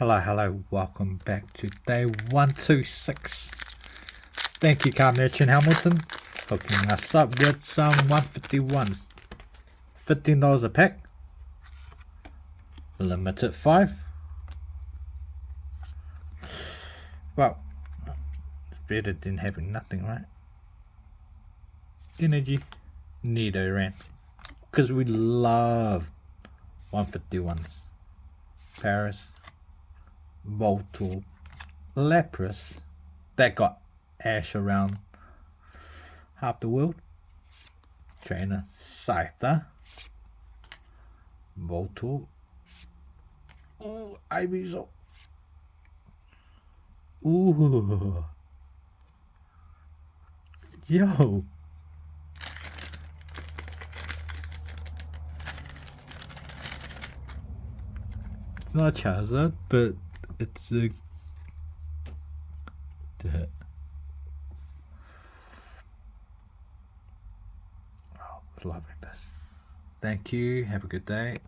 Hello, welcome back to day 126. Thank you, Car Merchant Hamilton, hooking us up with some 151s. $15 a pack. Limited 5. Well, it's better than having nothing, right? Energy, Nido Rant. Because we love 151s. Paris, Voltool, Lapras, that got Ash around half the world. Trainer, Scyther, Voltool. Ooh, Ivysaur. Ooh. Yo. It's not Charizard, but it's a... Oh, loving this. Thank you. Have a good day.